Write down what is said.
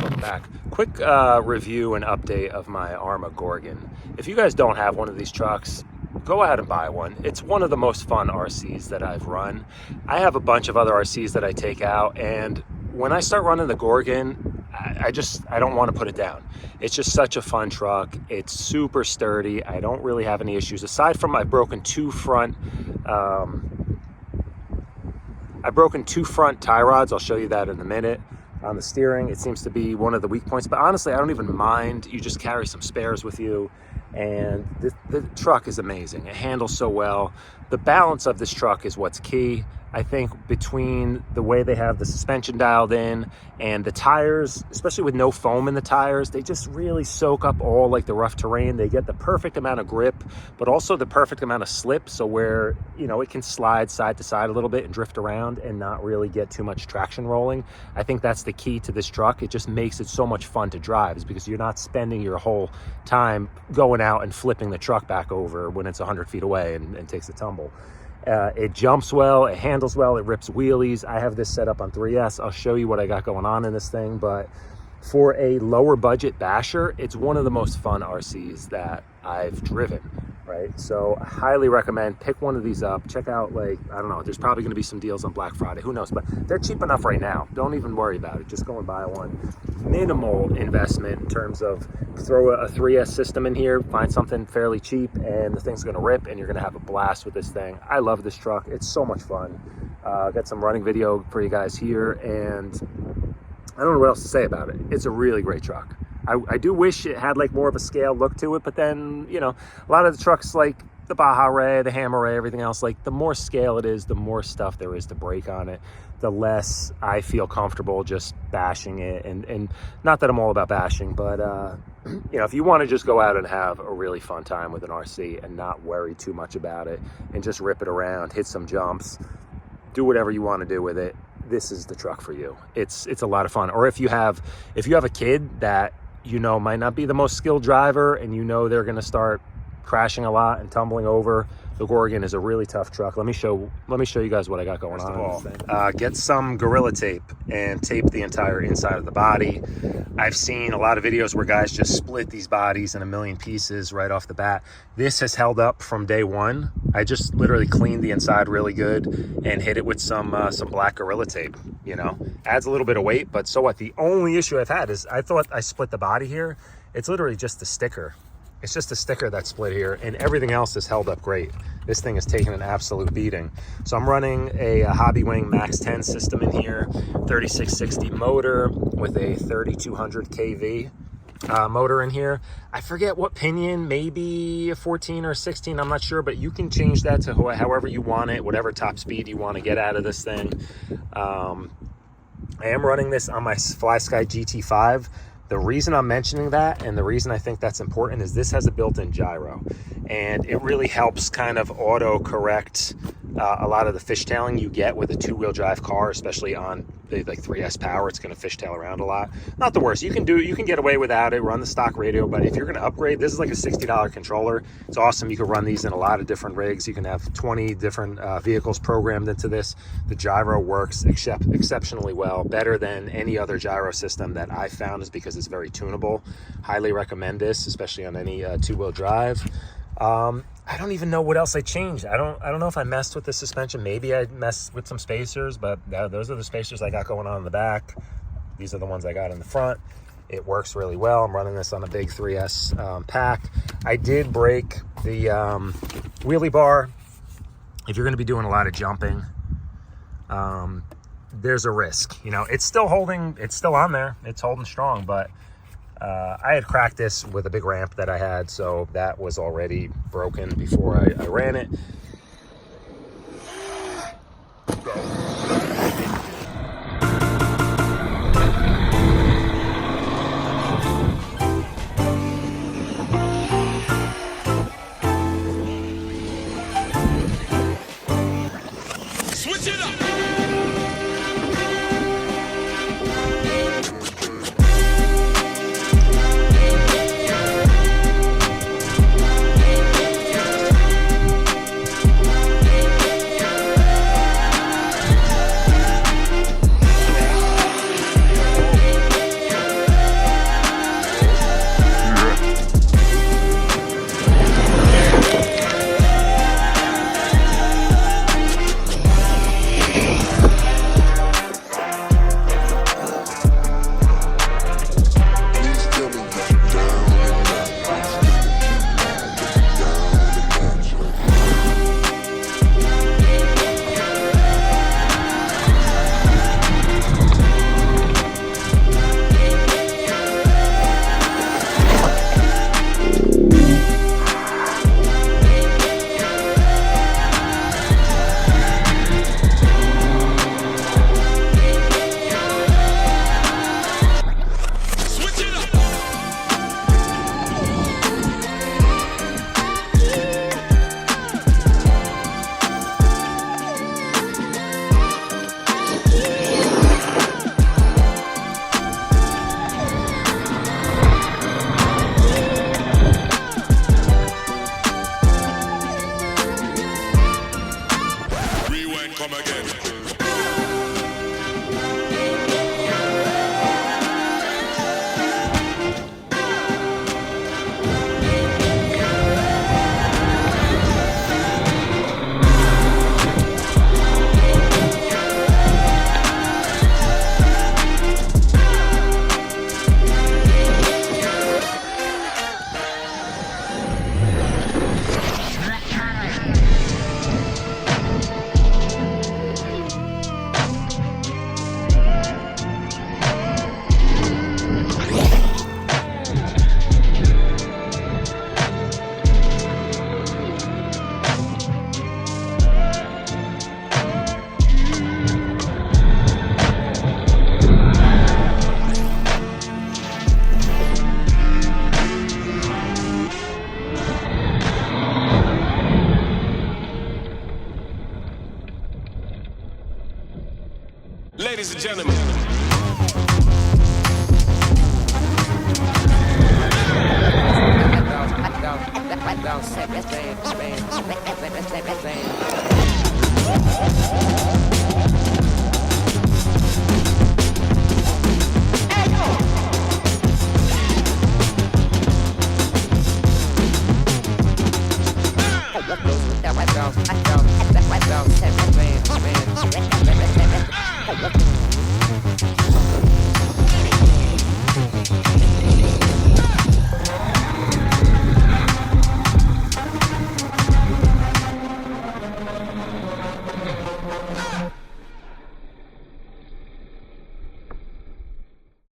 Welcome back. Quick review and update of my Arrma Gorgon. If you guys don't have one of these trucks, go ahead and buy one. It's one of the most fun RCs that I've run. I have a bunch of other RCs that I take out, and when I start running the Gorgon, I don't want to put it down. It's just such a fun truck. It's super sturdy. I don't really have any issues aside from I've broken two front tie rods. I'll show you that in a minute. On the steering, it seems to be one of the weak points, but honestly, I don't even mind. You just carry some spares with you, and the truck is amazing. It handles so well. The balance of this truck is what's key. I think between the way they have the suspension dialed in and the tires, especially with no foam in the tires, they just really soak up all like the rough terrain. They get the perfect amount of grip, but also the perfect amount of slip. So where, you know, it can slide side to side a little bit and drift around and not really get too much traction rolling. I think that's the key to this truck. It just makes it so much fun to drive, is because you're not spending your whole time going out and flipping the truck back over when it's 100 feet away and takes a tumble. It jumps well, it handles well, it rips wheelies. I have this set up on 3S. I'll show you what I got going on in this thing, but for a lower budget basher, it's one of the most fun RCs that I've driven, right? So I highly recommend, pick one of these up. Check out, like, I don't know, there's probably gonna be some deals on Black Friday, who knows, but they're cheap enough right now. Don't even worry about it, just go and buy one. Minimal investment in terms of throw a 3S system in here, find something fairly cheap, and the thing's gonna rip, and you're gonna have a blast with this thing. I love this truck, it's so much fun. Got some running video for you guys here, and I don't know what else to say about it. It's a really great truck. I do wish it had like more of a scale look to it, but then, you know, a lot of the trucks like the Baja Ray, the Hammer Ray, everything else, like the more scale it is, the more stuff there is to break on it, the less I feel comfortable just bashing it. And not that I'm all about bashing, but you know, if you want to just go out and have a really fun time with an RC and not worry too much about it and just rip it around, hit some jumps, do whatever you want to do with it, this is the truck for you. It's a lot of fun. Or if you have a kid that, you know, might not be the most skilled driver, and you know they're going to start crashing a lot and tumbling over, the Gorgon is a really tough truck. Let me show you guys what I got going on. Get some Gorilla Tape and tape the entire inside of the body. I've seen a lot of videos where guys just split these bodies in a million pieces right off the bat. This has held up from day one. I just literally cleaned the inside really good and hit it with some black Gorilla Tape. You know, adds a little bit of weight, but so what? The only issue I've had is I thought I split the body here. It's literally just the sticker. It's just a sticker that's split here, and everything else is held up great. This thing is taking an absolute beating. So I'm running a Hobbywing Max10 system in here, 3660 motor with a 3200 kV motor in here. I forget what pinion, maybe a 14 or 16, I'm not sure, but you can change that to however you want it, whatever top speed you want to get out of this thing. I am running this on my FlySky GT5. The reason I'm mentioning that, and the reason I think that's important, is this has a built-in gyro, and it really helps kind of auto-correct a lot of the fishtailing you get with a two-wheel drive car, especially on the like 3S power. It's going to fishtail around a lot. Not the worst. You can get away without it, run the stock radio, but if you're going to upgrade, this is like a $60 controller. It's awesome. You can run these in a lot of different rigs. You can have 20 different vehicles programmed into this. The gyro works exceptionally well, better than any other gyro system that I found, is because it's very tunable. Highly recommend this, especially on any two-wheel drive. I don't even know what else I changed. I don't know if I messed with the suspension. Maybe I messed with some spacers, but those are the spacers I got going on in the back. These are the ones I got in the front. It works really well. I'm running this on a big 3S pack. I did break the wheelie bar. If you're going to be doing a lot of jumping, there's a risk. You know, it's still holding. It's still on there. It's holding strong, but I had cracked this with a big ramp that I had, so that was already broken before I ran it. Switch it up! Ladies and gentlemen. What